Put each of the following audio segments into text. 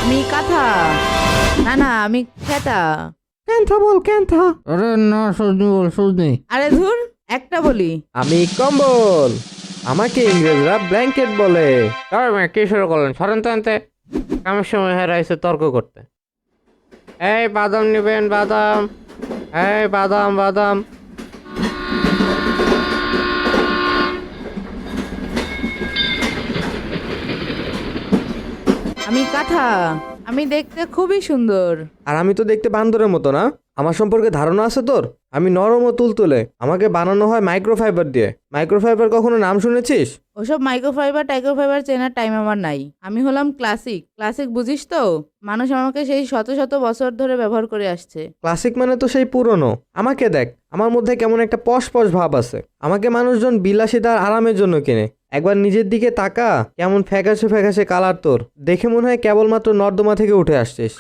আমি কাঁথা। না না, আমি খেতা। ক্যান্থা বল ক্যান্থা। আরে না, সজনি বল সজনি। আরে ধুর, একটা বলি। আমি কম্বল। আমাকে ইংরেজরা ব্ল্যাঙ্কেট বলে। তবে মেয়ে কি শুরু করলেন? সরেন তো আনতে। কামের সময় হারাইছে তর্ক করতে। এই বাদাম নিবেন, বাদাম। এই বাদাম বাদাম। আমি কাঁথা। আমি দেখতে খুবই সুন্দর। আর আমি তো দেখতে বান্দরের মতো না। আমার সম্পর্কে ধারণা আছে তোর? আমি নরম ও তুলতুলে। আমাকে বানানো হয় মাইক্রোফাইবার দিয়ে। মাইক্রোফাইবার কখনো নাম শুনেছিস? ওসব মাইক্রোফাইবার টাইক্রোফাইবার চেনার টাইম আমার নাই। আমি হলাম ক্লাসিক। ক্লাসিক বুঝিস তো? মানুষ আমাকে সেই শত শত বছর ধরে ব্যবহার করে আসছে। ক্লাসিক মানে তো সেই পুরনো। আমাকে দেখ, আমার মধ্যে কেমন একটা পশ পশ ভাব আছে। আমাকে মানুষজন বিলাসিতার আরামের জন্য কেনে। একবার নিজের দিকে তাকা, কেমন ফ্যাকাশে ফ্যাকাশে কালার তোর। দেখে মনে হয় কেবলমাত্র নর্দমা থেকে উঠে আসছিস।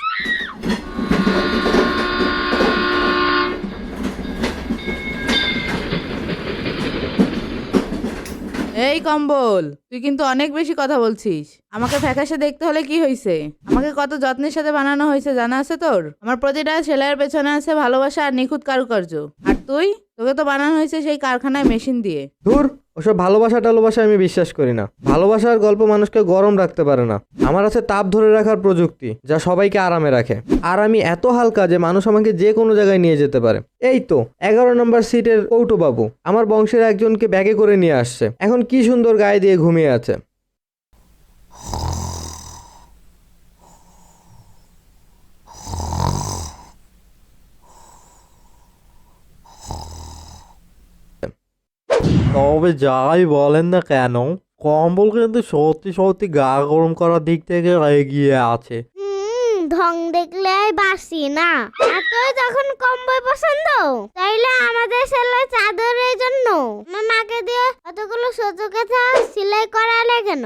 এই কম্বল, তুই কিন্তু অনেক বেশি কথা বলছিস। আমাকে ফ্যাকাশে দেখতে হলে কি হয়েছে? আমাকে কত যত্নের সাথে বানানো হয়েছে জানা আছে তোর? আমার প্রতিটা সেলাইয়ের পেছনে আছে ভালোবাসা আর নিখুঁত কারুকার্য। আর তোকে তো বানানো হয়েছে সেই কারখানায় মেশিন দিয়ে। ধুর, ওসব ভালোবাসা টালোবাসা আমি বিশ্বাস করি না। ভালোবাসার গল্প মানুষকে গরম রাখতে পারে না। আমার আছে তাপ ধরে রাখার প্রযুক্তি, যা সবাইকে আরামে রাখে। আর আমি এত হালকা যে মানুষ আমাকে যে কোনো জায়গায় নিয়ে যেতে পারে। এই তো 11 নম্বর সিটের কৌটো বাবু আমার বংশের একজনকে ব্যাগে করে নিয়ে আসছে। এখন কি সুন্দর গায়ে দিয়ে ঘুমিয়ে আছে। তবে যাই বলেন না কেন, কম্বল কিন্তু সত্যি সত্যি গা গরম করার দিক থেকে এগিয়ে আছে। ঢং দেখলে বাসি না। এতই যখন কম্বল পছন্দ, তাইলে আমাদের সেলাই চাদরের জন্য আমার মাকে দিয়ে অতগুলো ছোট কথা সেলাই করালে কেন?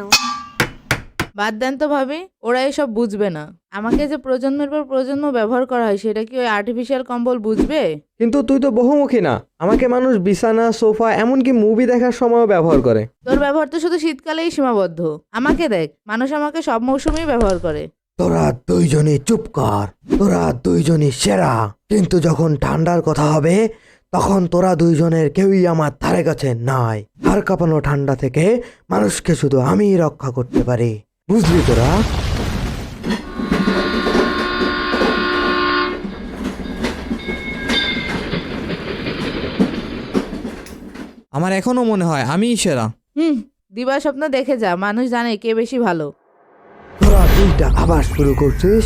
বাদ দেন তো ভাবি, ওরা এসব বুঝবে না। আমাকে যে প্রজন্মের পর প্রজন্ম ব্যবহার করা হয় সেটা কি ওই আর্টিফিশিয়াল কম্বল বুঝবে? কিন্তু তুই তো বহুমুখী না। আমাকে মানুষ বিছানা, সোফা, এমনকি মুভি দেখার সময়ও ব্যবহার করে। তোর ব্যবহার তো শুধু শীতকালেই সীমাবদ্ধ। আমাকে দেখ, মানুষ আমাকে সব মৌসুমেই ব্যবহার করে। তোরা দুইজনই চুপ কর। তোরা দুইজনই সেরা। কিন্তু যখন ঠান্ডার কথা হবে, তখন তোরা দুইজনের কেউই আমার ধারে কাছে নাই। হাড় কাঁপানো ঠান্ডা থেকে মানুষকে শুধু আমিই রক্ষা করতে পারি। বুঝলি তোরা? আমার এখনো মনে হয় আমিই সেরা। দিবা স্বপ্ন দেখে যা, মানুষ জানে কে বেশি ভালো। তোরা দুইটা আবার শুরু করছিস।